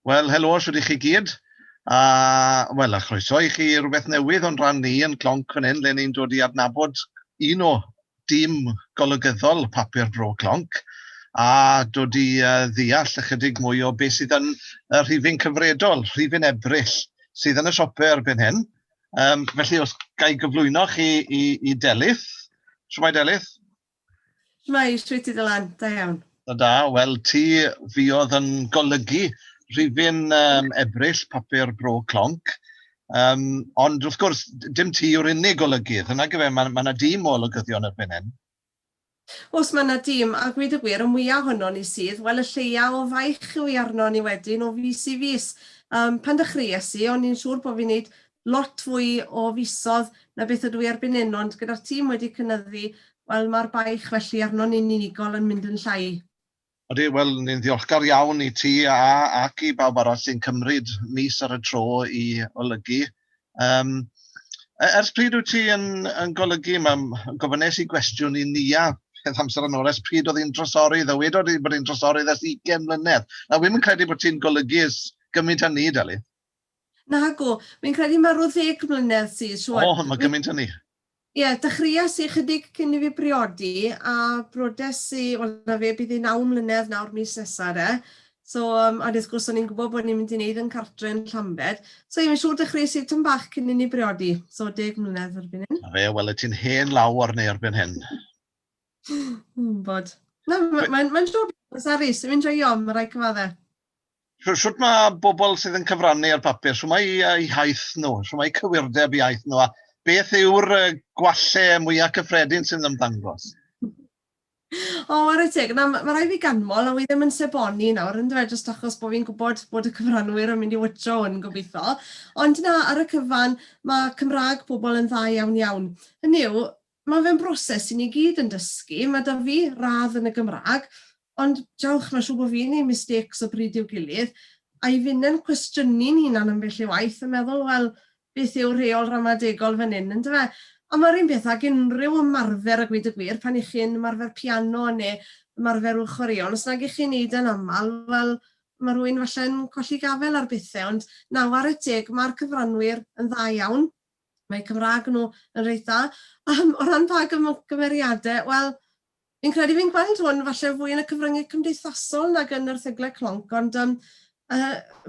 Wel, helo, siwr i chi gyd. Wel, a chroeso i chi rhywbeth newydd o'n rhan ni yn Clonc fan hyn, le ni'n dod i adnabod un o dîm golygyddol Papur Bro Clonc, a dod i ddeall ychydig mwy o beth sydd yn y rhifyn cyfredol, rhifyn Ebrill, sydd yn y siope erbyn hyn. Felly, os gai gyflwyno chi i Delyth. Shwmai Delyth? Shwmai, shwt i Dylan, da iawn. Da, wel, ti fi oedd yn golygu rhifyn Ebrill, Papur Bro Clonc. Ond wrth gwrs, dim ti yw'r unig golygydd. Yna gyfe, mae yna dîm o olygyddion erbyn hyn. Os mae yna dîm, a gweud y gwir, y mwyaf honno ni sydd, wel y lleia o faich yw i arno ni wedyn o fus i fus. Pan dechreuais i, o'n i'n siŵr bod fi'n gwneud lot fwy o fusodd na beth ydw i erbyn hyn, ond gyda'r tîm wedi cynyddu, wel mae'r baich felly arno ni'n unigol yn mynd yn llai. Ydy, wel, ni'n ddiolchgar iawn i ti ac i bawb arall sy'n cymryd mis ar y tro i olygu. Ers pryd wyt ti yn golygu, gofynes i gwestiwn i Nia peth amser yn ôl, ers pryd oedd hi'n drosorydd, a wedodd hi bod hi'n drosorydd ers 20 mlynedd. Na, wy'n credu bod ti'n golygu gymaint â ni, Delyth. Na go, mi'n credu mae rho 10 mlynedd sydd. O, mae gymaint â ni. Ie, dechreuais i chydig cyn i fi briodi, a brodes i, wel na fe bydd i 9 mlynedd nawr mis nesaf de. So, a wrth gwrs o'n i'n gwybod bod ni'n mynd i wneud yn cartre yn Llambed. So, i'n siŵr dechreuais i tym bach cyn i ni briodi. So, 10 mlynedd erbyn hyn. A fe, wel, ti'n hen lawr neu erbyn hyn. Bod. Na, mae'n siŵr beth Saris, mae'n joio, mae rai cyfaddau. Siwt mae bobl sydd yn cyfrannu ar papur, siwt mae iaith nhw, siwt mae cywirdeb iaith nhw, a beth yw'r gwallau mwyaf cyffredin sy'n ymddangos? O, ar y teg, mae rai fi ganmol, a wi ddim yn sebonu nawr, yn dweud jyst achos bod fi'n gwybod bod y cyfranwyr yn mynd i wytro yn gobeithio. Ond na, ar y cyfan, mae Cymraeg pobl yn dda iawn iawn. Hynny yw, mae fe'n broses i ni gyd yn dysgu, mae da fi radd yn y Gymraeg, ond diolch, mae'n siŵr bod fi'n ei mistakes o bryd i'w gilydd, a i fynd yn cwestiynu'n hunan yn bell i waith, yn meddwl, wel, beth yw'r rheol ramadegol fan hyn, ynddo fe? A mae'r un beth ag unrhyw ymarfer a gweud y gwir, pan i chi'n ymarfer piano neu ymarfer chwaraeon, os nag i chi'n neud yn aml, wel, mae rhywun falle'n colli gafel ar bethau, ond nawr ar y teg, mae'r cyfranwyr yn dda iawn, mae Cymraeg nhw yn reit dda, o ran pa gymeriadau, wel, fi'n credu fi'n gweld hwn falle fwy yn y cyfryngau cymdeithasol nag yn yr erthyglau Clonc, ond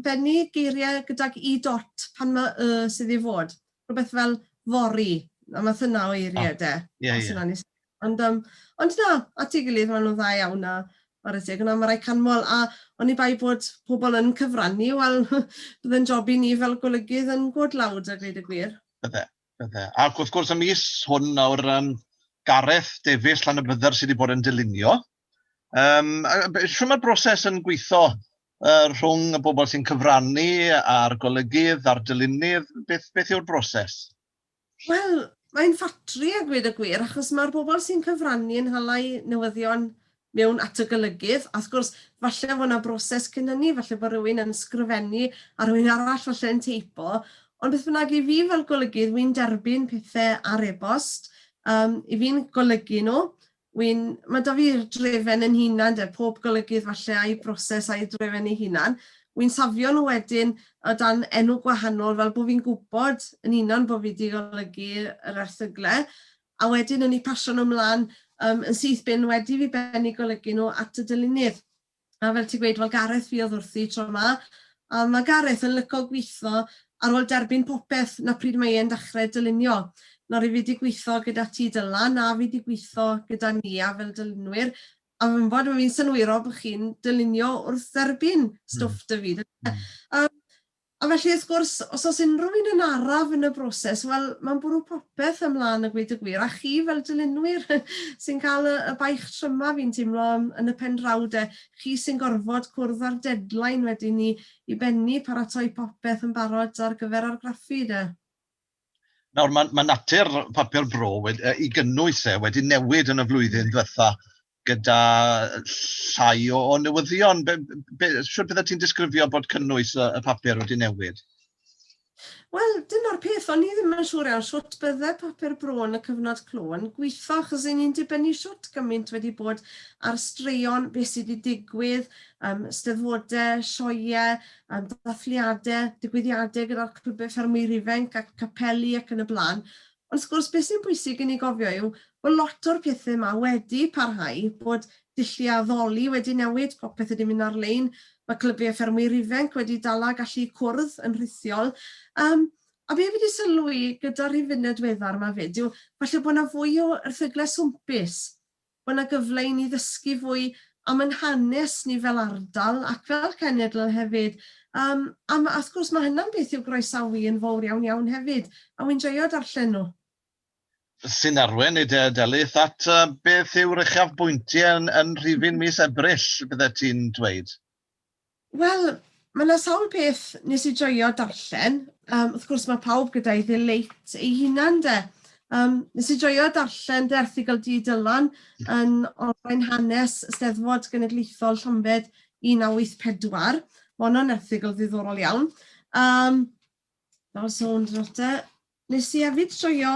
benni geiriau gydag i-dot pan mae sydd i fod. Rhywbeth fel fori, a math yna o eiriau de. Ond na, a ti gilydd maen nhw'n dda iawn ar y teg. Mae rai canmol, a o'n i bai bod pobl yn cyfrannu, wel, byddai'n job i ni fel golygydd yn godlawd a gweud y gwir. Bydde. Ac wrth gwrs y mis hwn nawr Gareth Davies lan y bydder sydd wedi bod yn dylunio. Siwr mae'r broses yn gweithio rhwng y bobl sy'n cyfrannu a'r golygydd, a'r dylunydd, beth yw'r broses? Wel, mae'n ffatri a gweud y gwir, achos mae'r bobl sy'n cyfrannu yn halau newyddion mewn at y golygydd. A wrth gwrs, falle bod yna broses cyn hynny, falle bod rhywun yn sgrifennu a rhywun arall falle yn teipo. Ond beth bynnag i fi fel golygydd, wy'n derbyn pethau ar e-bost, i fi'n golygu nhw. Mae da fi'r drefen yn hunan, pob golygydd falle a'i broses a'i drefen ei hunan. Wy'n safio nhw wedyn o dan enw gwahanol fel bod fi'n gwybod yn hunan bod fi wedi golygu yr erthyglau. A wedyn yn ei pasio nhw ymlaen yn syth bin wedi fi benni golygu nhw at y dylunydd. A fel ti'n gweud, fel Gareth fi oedd wrthi tro yma. A mae Gareth yn lyco gweithio ar ôl derbyn popeth na pryd mae e'n dechrau dylunio. Nawr i fi wedi gweithio gyda ti Dylan, a fi wedi gweithio gyda Nia fel dylunwyr. A fi'n bod fi'n synwyro bod chi'n dylunio wrth dderbyn stwff dy fi. A felly, wrth gwrs, os oes unrhyw un yn araf yn y broses, wel, mae'n bwrw popeth ymlaen y gweud y gwir. A chi fel dylunwyr sy'n cael y baich tryma fi'n teimlo yn y pen draw de. Chi sy'n gorfod cwrdd ar deadline wedyn i benni paratoi popeth yn barod ar gyfer argraffu de. Nawr, mae natur Papur Bro i gynnwys wedi newid yn y flwyddyn diwetha gyda llai o newyddion. Siwr bydde ti'n disgrifio bod cynnwys y papur wedi newid? Wel, dyna'r peth, o'n i ddim yn siŵr iawn siwt bydde Papur Bro yn y cyfnod clo yn gweithio, achos ni'n dibynnu siwt gymaint wedi bod ar straeon, beth sydd wedi digwydd, steddfodau, sioeau, dathliadau, digwyddiadau gyda'r clwbau ffermwyr ifanc ac capeli ac yn y blaen. Ond wrth gwrs, beth sy'n bwysig i ni gofio yw bod lot o'r pethau yma wedi parhau, bod dulliau addoli wedi newid, popeth wedi mynd ar-lein, mae clybau ffermwyr ifanc wedi dala gallu cwrdd yn rhithiol. A be wedi sylwi gyda'r rhifynau diweddar yma fyd yw falle bod yna fwy o erthyglau swmpus, bod yna gyfle i ni ddysgu fwy am yn hanes ni fel ardal ac fel cenedl hefyd. A wrth gwrs mae hynna'n beth yw groesawu yn fawr iawn hefyd, a wy'n joio darllen nhw. Sy'n arwen i Delyth at beth yw'r uchafbwyntiau yn rhifyn mis Ebrill, bydde ti'n dweud? Wel, mae yna sawl peth nes i joio darllen. Wrth gwrs mae pawb gyda'i ddileit ei hunan de. Nes i joio darllen dy erthygl di Dylan yn olrhain hanes Steddfod Genedlaethol Llambed 1984. Mae hwnna'n erthygl ddiddorol iawn. Nes i hefyd joio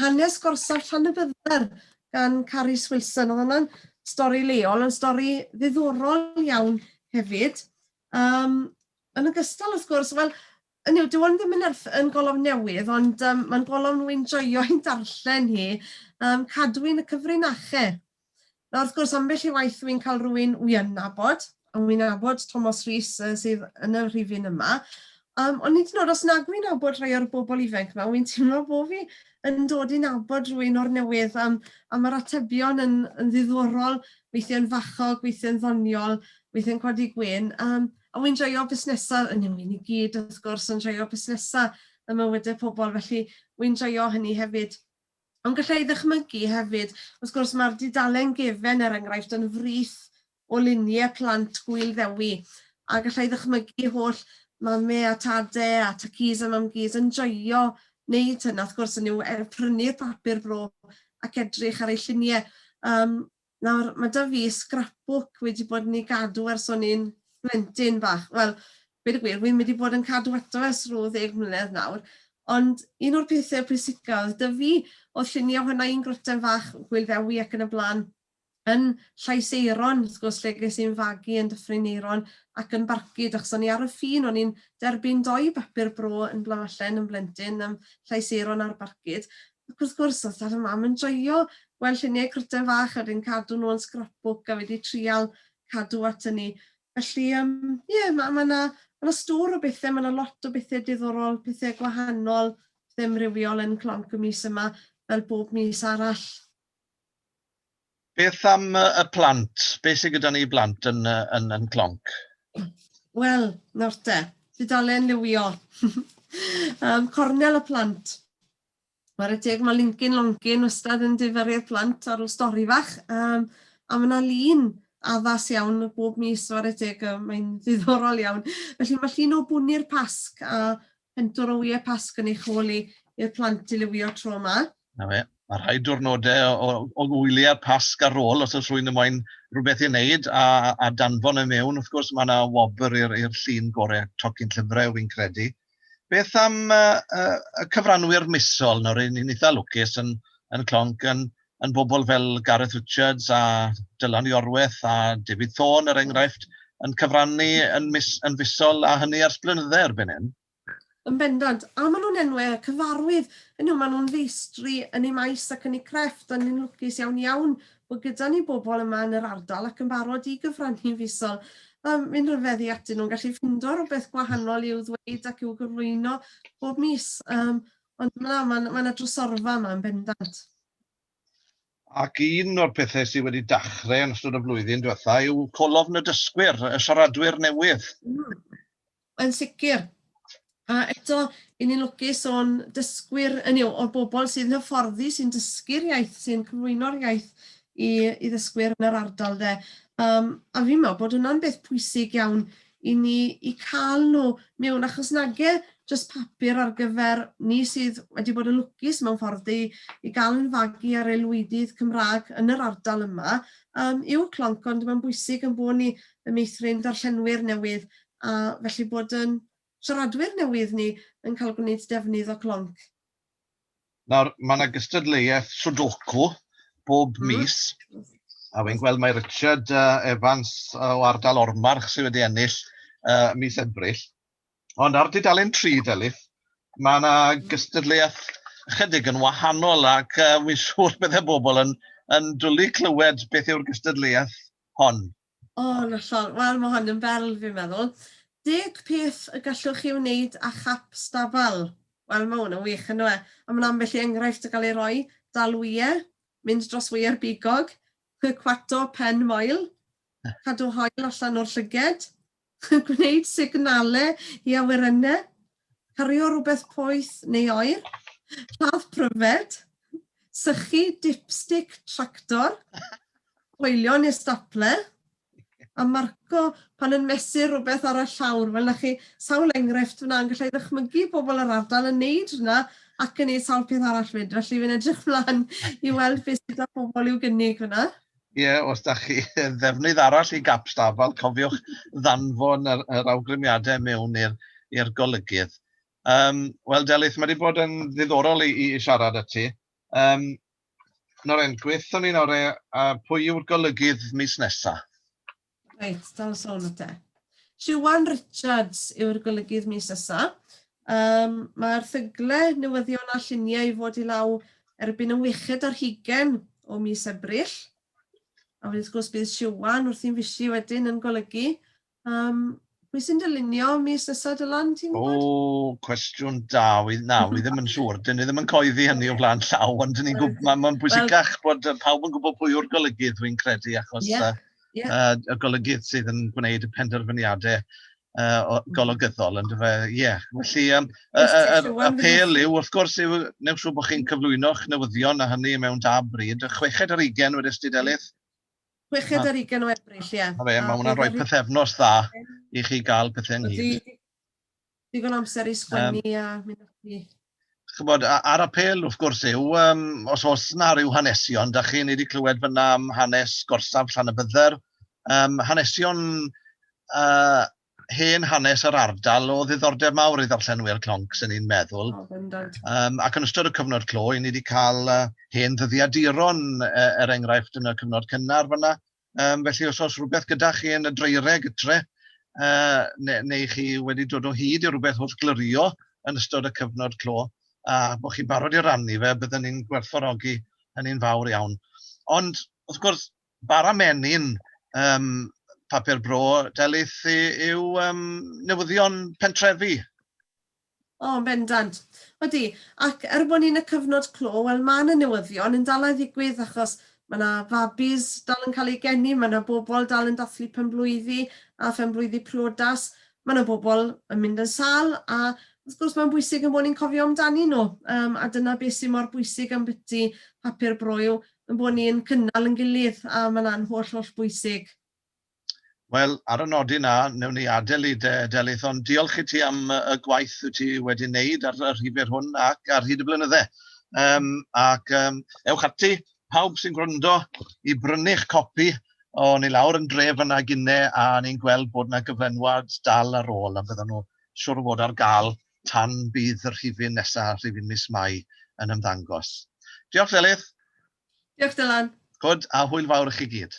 hanes gorsaf Llanybydder gan Carys Wilson. Oedd hwnna'n stori leol, yn stori ddiddorol iawn hefyd. Yn ogystal, wrth gwrs, wel, dyw ond ddim yn golofn newydd, ond mae'n golofn wy'n joio i'n darllen hi, cadwyn y cyfrinachau. Wrth gwrs, ambell i waith wy'n cael rhywun wy'n nabod, a wy'n nabod Thomas Rhys sydd yn y rhifyn yma. Ond nid yn oed os nag wy'n nabod rhai o'r bobl ifanc yma, wy'n teimlo bod fi yn dod i nabod rhywun o'r newydd am yr atebion yn ddiddorol, weithio'n fachog, weithio'n ddoniol, weithio'n codi gwyn. A wy'n joio busnesau, yn ymwyn i gyd, wrth gwrs, yn joio busnesau y mywydau pobl, felly wy'n joio hynny hefyd. Ond gallai ddychmygu hefyd, wrth gwrs, mae'r dudalen Gefen enghraifft yn frith o luniau plant gwyl ddewi, a gallai ddychmygu holl mamau a tadau a tacys a mamgys yn joio wneud hynna. Wrth gwrs, yn yw prynu'r papur bro ac edrych ar ei lluniau. Nawr, mae da fi scrapbook wedi bod yn ei gadw ers o'n i'n blentyn bach. Wel, beth y gwir, wy'n mynd i bod yn cadw eto ers rhyw 10 mlynedd nawr. Ond un o'r pethau pwysicaf, da fi oedd lluniau hwnna un grwten fach, gwyl ddewi ac yn y blaen, yn Llais Eiron, wrth gwrs, lle ges i'n fagu yn Dyffryn Eiron ac yn Barcud, achos o'n i ar y ffin, o'n i'n derbyn 2 papur bro yn Blaenallen yn blentyn, Llais Eiron a'r Barcud. Ac wrth gwrs, oedd y mam yn joio gweld lluniau crwten fach a wedyn cadw nhw yn scrapbook a wedi trial cadw at hynny. Felly, mae yna stwr o bethau, mae yna lot o bethau diddorol, pethau gwahanol, pethau amrywiol yn Clonc y mis yma, fel bob mis arall. Beth am y plant? Beth sydd gyda ni blant yn Clonc? Wel, nawr te, dudalen liwio. Cornel y plant. Mae'r teg, mae Lincoln Loncyn wastad yn diferu'r plant ar ôl stori fach. A mae yna lun addas iawn bob mis o'r teg, mae'n ddiddorol iawn. Felly mae llun o bwni'r pasg a pentwr o wyau pasg yn ei choli i'r plant i liwio tro yma. Na fe. Mae rhai diwrnodau o wyliau'r pasg ar ôl, os oes rwy'n ymwneud rhywbeth i wneud, a danfon y mewn. Wrth gwrs, mae yna wobr i'r llun gorau tocyn llyfrau, wy'n credu. Beth am y cyfranwyr misol, nawr un eitha lwcus yn Clonc, yn bobl fel Gareth Richards a Dylan Iorwerth a David Thorne, enghraifft, yn cyfrannu yn fusol a hynny ers blynydde erbyn hyn. Yn bendant, a maen nhw'n enwau cyfarwydd, maen nhw'n feistri yn ei maes ac yn ei crefft, yn ein lwcus iawn bod gyda ni bobl yma yn yr ardal ac yn barod i gyfrannu fusol. Mi'n rhyfeddu atyn nhw'n gallu ffindo rhywbeth gwahanol i'w ddweud ac i'w gyflwyno bob mis. Ond mae yna drosorfa yma yn bendant. Ac un o'r pethau sydd wedi dechrau yn ystod y flwyddyn diwethaf yw colofn y dysgwyr, y siaradwyr newydd. Yn sicr. A eto, ni'n lwcus o'n dysgwyr, o'r bobl sydd yn hyfforddi, sy'n dysgu'r iaith, sy'n cyflwyno'r iaith i ddysgwyr yn yr ardal de. A fi'n meddwl bod hwnna'n beth pwysig iawn i ni i cael nhw mewn, achos nage jyst papur ar gyfer ni sydd wedi bod yn lwcus mewn ffordd i gael yn fagu ar aelwydydd Cymraeg yn yr ardal yma, yw Clonc, ond mae'n bwysig yn bod ni y meithrin darllenwyr newydd, a felly bod yn siaradwyr newydd ni yn cael gwneud defnydd o clonc? Nawr, mae yna gystadleuaeth Sudoku bob mis, a wy'n gweld mae Richard Evans o ardal Ormarch sydd wedi ennill mis Ebrill. Ond ar dudalen 3, Delyth, mae yna gystadleuaeth chydig yn wahanol ac wy'n siŵr byddai bobl yn dwlu clywed beth yw'r gystadleuaeth hon. Yn hollol. Wel, mae hwn yn berl fi'n meddwl. 10 peth y gallwch chi wneud â chap stafal. Wel, mae hwn yn wych yn dweud. A mae'n ambell i enghraifft y gael ei roi. Dal wyau, mynd dros wyau'r bigog, cwato pen moel, cadw hoel allan o'r llyged, gwneud signalau i awyrennau, cario rhywbeth poeth neu oer, lladd pryfed, sychu dipstick tractor, hwylio neu stapler, a marco pan yn mesur rhywbeth ar y llawr. Fel na chi, sawl enghraifft fyna yn gallu ddychmygu bobl yr ardal yn neud hwnna ac yn neud sawl peth arall fyd. Felly fi'n edrych mlaen i weld beth sydd â pobl i'w gynnig hwnna. Ie, os da chi ddefnydd arall i gap stafal, cofiwch ddanfon yr awgrymiadau mewn i'r golygydd. Wel, Delyth, mae wedi bod yn ddiddorol i siarad â ti. Noren, gweithio ni nawr pwy yw'r golygydd mis nesaf? Reit, dal sôn o te. Siwan Richards yw'r golygydd mis nesaf. Mae'r erthyglau newyddion a lluniau i fod i law erbyn y wechyd ar 20 o mis Ebrill. A wrth gwrs bydd Siwan wrth i'n fysi wedyn yn golygu. Pwy sy'n dylunio mis nesaf, Dylan, ti'n gwybod? O, cwestiwn da. Wi ddim yn siŵr. Dyn ni ddim yn coeddi hynny o flaen llaw, ond mae'n bwysicach bod pawb yn gwybod pwy yw'r golygydd, dwi'n credu, achos y golygydd sydd yn gwneud y penderfyniadau golygyddol. Felly, y pel yw, wrth gwrs, newch siŵr bod chi'n cyflwyno'ch newyddion a hynny mewn da bryd. 6 ar 20 wedys ti, Delyth? 6 ar 20 o Ebrill, ie. Mae hwnna'n rhoi pethefnos dda i chi gael pethau ynghyd. Digon amser i sgwennu a mynd ati. Chybod, ar apel, wrth gwrs yw, os oes yna ryw hanesion, da chi wedi clywed fyna am hanes gorsaf Llanybydder, hanesion hen hanes yr ardal o ddiddordeb mawr i ddarllenwyr clonc, sy'n ni'n meddwl. Ac yn ystod y cyfnod clo, ni wedi cael hen ddyddiaduron enghraifft yn y cyfnod cynnar fyna. Felly, os oes rhywbeth gyda chi yn y dreireg gytre, neu chi wedi dod o hyd i rhywbeth wrth glirio yn ystod y cyfnod clo, a bod chi'n barod i rannu fe, byddwn ni'n gwerthfawrogi hynny'n fawr iawn. Ond, wrth gwrs, bara menyn Papur Bro, Delyth, yw newyddion pentrefi. Bendant. Ydy, ac bod ni'n y cyfnod clo, wel mae yna newyddion yn dal a ddigwydd achos mae yna fabis dal yn cael ei geni, mae yna bobl dal yn dathlu penblwyddi a phenblwyddi priodas, mae yna bobl yn mynd yn sal a wrth gwrs mae'n bwysig yn bod ni'n cofio amdani nhw. A dyna beth sy'n mor bwysig am byti Papur Bro yw yn bod ni'n cynnal yn gilydd a mae yna'n holl bwysig. Wel, ar y nodi na, newn ni adael i Delyth, ond diolch i ti am y gwaith wyt ti wedi wneud ar y rhifyr hwn ac ar hyd y blynyddau. Ewch ati, pawb sy'n gwrando, i brynu'ch copi o ni lawr yn dref yna gynnau a ni'n gweld bod yna gyflenwad dal ar ôl a bydden nhw siŵr o fod ar gael tan bydd y rhifyn nesaf, rhifyn mis Mai yn ymddangos. Diolch, Delyth. Diolch, Dylan. Gwd, a hwyl fawr i chi gyd.